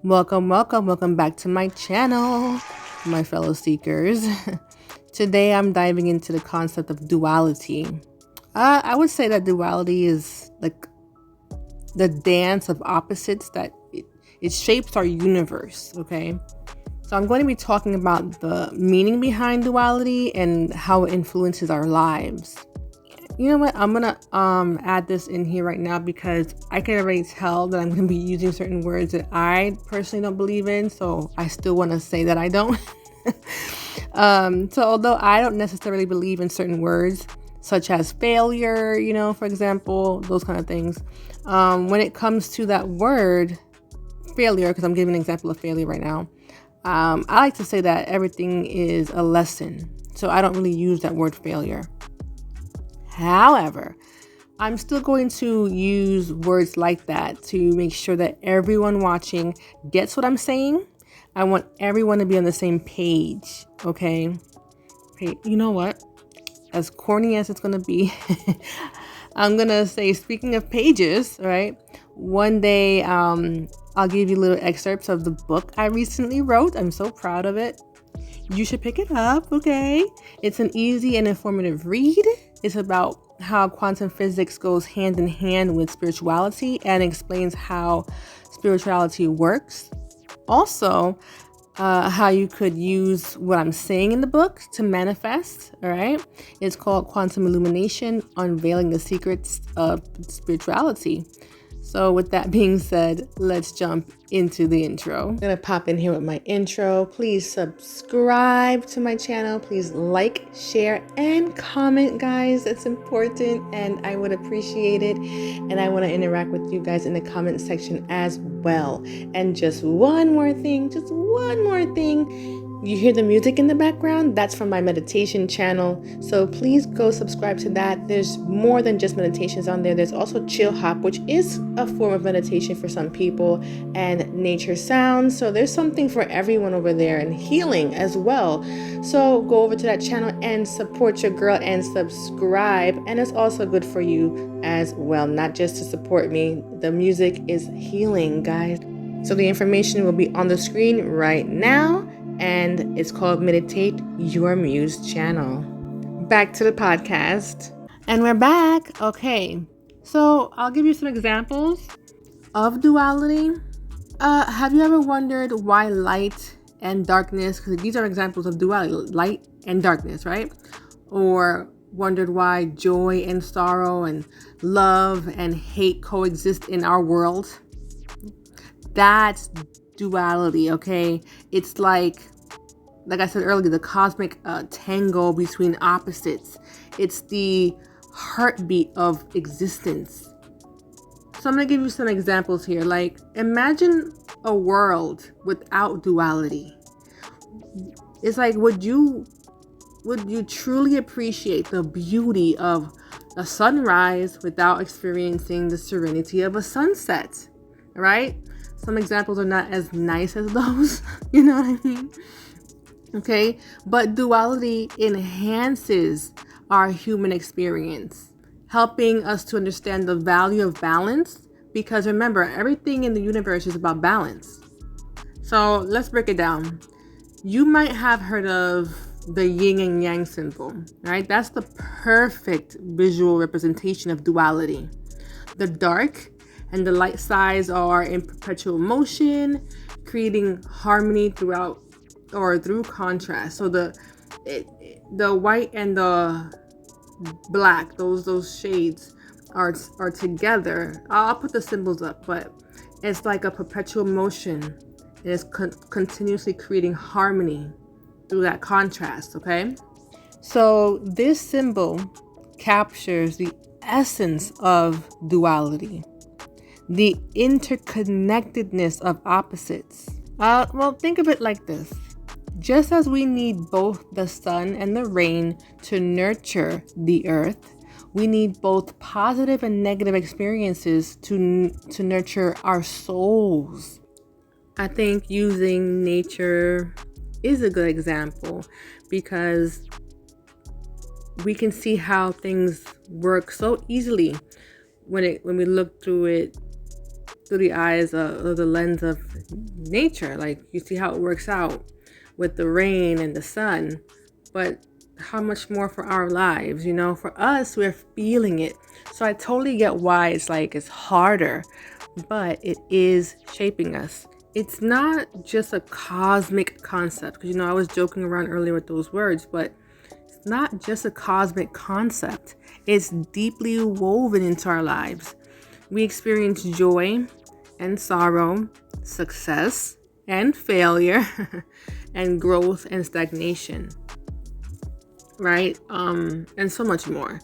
Welcome back to my channel, my fellow seekers. Today I'm diving into the concept of duality. I would say that duality is like the dance of opposites that it shapes our universe, okay? So I'm going to be talking about the meaning behind duality and how it influences our lives. You know what? I'm gonna add this in here right now because I can already tell that I'm gonna be using certain words that I personally don't believe in. So I still want to say that I don't. So although I don't necessarily believe in certain words, such as failure, for example, those kind of things. When it comes to that word failure, because I'm giving an example of failure right now, I like to say that everything is a lesson. So I don't really use that word failure. However, I'm still going to use words like that to make sure that everyone watching gets what I'm saying. I want everyone to be on the same page, okay? You know what? As corny as it's going to be, I'm going to say, speaking of pages, right? One day, I'll give you little excerpts of the book I recently wrote. I'm so proud of it. You should pick it up, okay? It's an easy and informative read. It's about how quantum physics goes hand in hand with spirituality and explains how spirituality works. Also, how you could use what I'm saying in the book to manifest, all right? It's called Quantum Illumination, Unveiling the Secrets of Spirituality. So with that being said, let's jump into the intro. I'm gonna pop in here with my intro. Please subscribe to my channel. Please like, share, and comment, guys. That's important and I would appreciate it. And I wanna interact with you guys in the comment section as well. And just one more thing. You hear the music in the background? That's from my meditation channel. So please go subscribe to that. There's more than just meditations on there. There's also chill hop, which is a form of meditation for some people, and nature sounds. So there's something for everyone over there, and healing as well. So go over to that channel and support your girl and subscribe. And it's also good for you as well, not just to support me. The music is healing, guys. So the information will be on the screen right now. And it's called Meditate Your Muse channel. Back to the podcast. And we're back. Okay. So I'll give you some examples of duality. Have you ever wondered why light and darkness, because these are examples of duality, light and darkness, right? Or wondered why joy and sorrow and love and hate coexist in our world? That's duality, okay? It's like I said earlier, the cosmic tango between opposites. It's the heartbeat of existence. So I'm gonna give you some examples here. Like, imagine a world without duality. It's like, would you truly appreciate the beauty of a sunrise without experiencing the serenity of a sunset, right? Some examples are not as nice as those, you know what I mean? Okay, but duality enhances our human experience, helping us to understand the value of balance, because remember, everything in the universe is about balance. So let's break it down. You might have heard of the yin and yang symbol, right? That's the perfect visual representation of duality. The dark and the light sides are in perpetual motion, creating harmony throughout or through contrast. So the white and the black, those shades are together. I'll put the symbols up, but it's like a perpetual motion. It's continuously creating harmony through that contrast, okay? So this symbol captures the essence of duality, the interconnectedness of opposites. Well, think of it like this. Just as we need both the sun and the rain to nurture the earth, we need both positive and negative experiences to nurture our souls. I think using nature is a good example because we can see how things work so easily when we look through through the eyes of the lens of nature. Like, you see how it works out with the rain and the sun, but how much more for our lives? For us, we're feeling it. So I totally get why it's harder, but it is shaping us. It's not just a cosmic concept, because I was joking around earlier with those words, but it's not just a cosmic concept. It's deeply woven into our lives. We experience joy and sorrow, success and failure, and growth and stagnation, right? And so much more.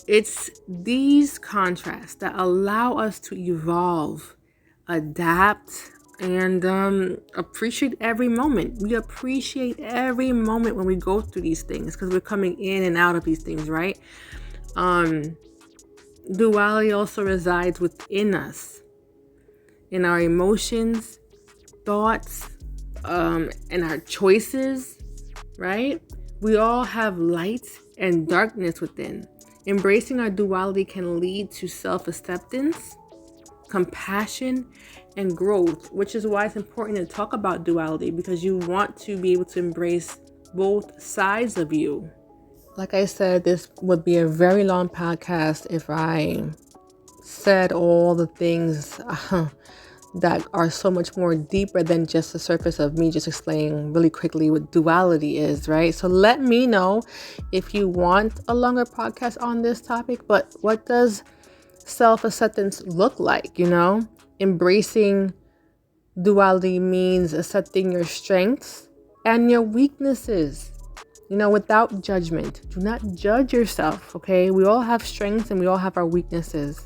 It's these contrasts that allow us to evolve, adapt, and appreciate every moment. We appreciate every moment when we go through these things, because we're coming in and out of these things, right? Duality also resides within us, in our emotions, thoughts, and our choices, right? We all have light and darkness within. Embracing our duality can lead to self-acceptance, compassion, and growth, which is why it's important to talk about duality, because you want to be able to embrace both sides of you. Like I said, this would be a very long podcast if I said all the things that are so much more deeper than just the surface of me just explaining really quickly what duality is, right? So let me know if you want a longer podcast on this topic. But what does self-acceptance look like? Embracing duality means accepting your strengths and your weaknesses, without judgment. Do not judge yourself, okay? We all have strengths and we all have our weaknesses.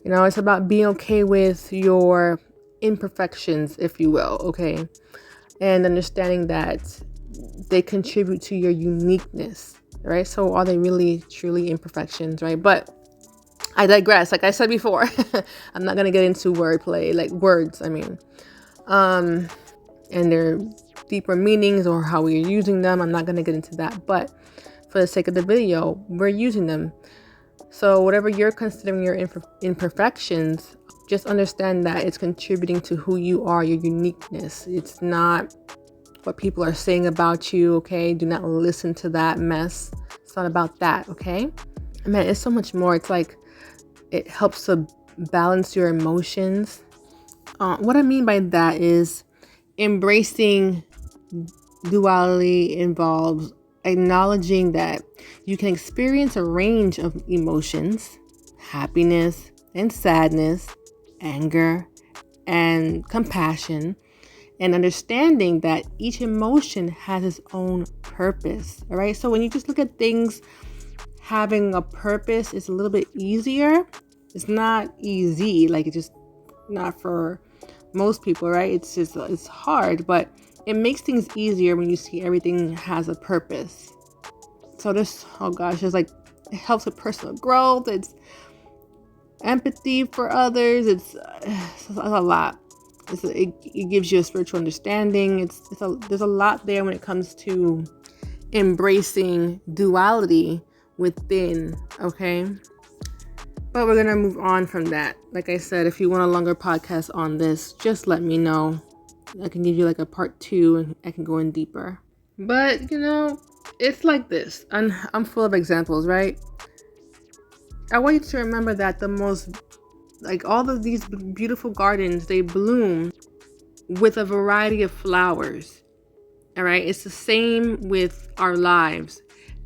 It's about being okay with your imperfections, if you will, okay? And understanding that they contribute to your uniqueness, right? So are they really, truly imperfections, right? But I digress. Like I said before, I'm not going to get into wordplay, like words, and their deeper meanings or how we're using them. I'm not going to get into that. But for the sake of the video, we're using them. So whatever you're considering your imperfections, just understand that it's contributing to who you are, your uniqueness. It's not what people are saying about you, okay? Do not listen to that mess. It's not about that, okay? Man, it's so much more. It's like it helps to balance your emotions. What I mean by that is embracing duality involves acknowledging that you can experience a range of emotions, happiness and sadness, anger and compassion, and understanding that each emotion has its own purpose. All right. So when you just look at things having a purpose, it's a little bit easier. It's not easy, like it's just not for most people, right? It's hard, but it makes things easier when you see everything has a purpose. So it's like, it helps with personal growth. It's empathy for others. It's a lot. It gives you a spiritual understanding. There's a lot there when it comes to embracing duality within, okay? But we're going to move on from that. Like I said, if you want a longer podcast on this, just let me know. I can give you like a part 2 and I can go in deeper. But, it's like this. I'm full of examples, right? I want you to remember that all of these beautiful gardens, they bloom with a variety of flowers. All right? It's the same with our lives.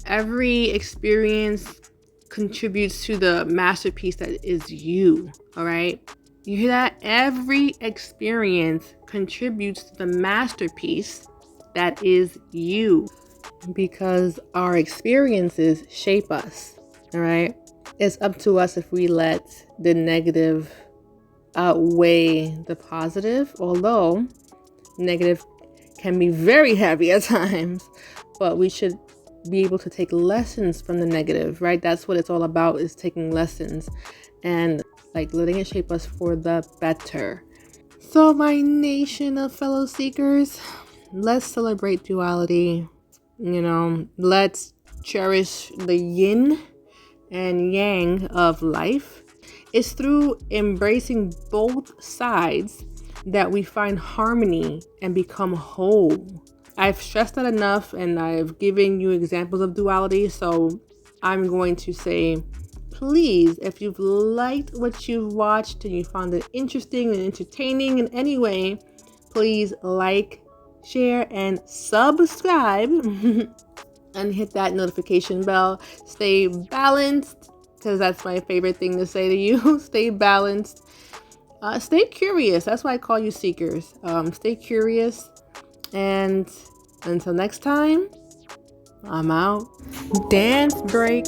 Every experience contributes to the masterpiece that is you. All right? You hear that? Every experience contributes to the masterpiece that is you, because our experiences shape us. All right? It's up to us if we let the negative outweigh the positive, although negative can be very heavy at times, but we should be able to take lessons from the negative, right? That's what it's all about, is taking lessons and like letting it shape us for the better. So my nation of fellow seekers, let's celebrate duality. Let's cherish the yin and yang of life. It's through embracing both sides that we find harmony and become whole. I've stressed that enough, and I've given you examples of duality, so I'm going to say, please, if you've liked what you've watched and you found it interesting and entertaining in any way, please like, share, and subscribe and hit that notification bell. Stay balanced, because that's my favorite thing to say to you. Stay balanced. Stay curious. That's why I call you seekers. Stay curious. And until next time, I'm out. Dance break.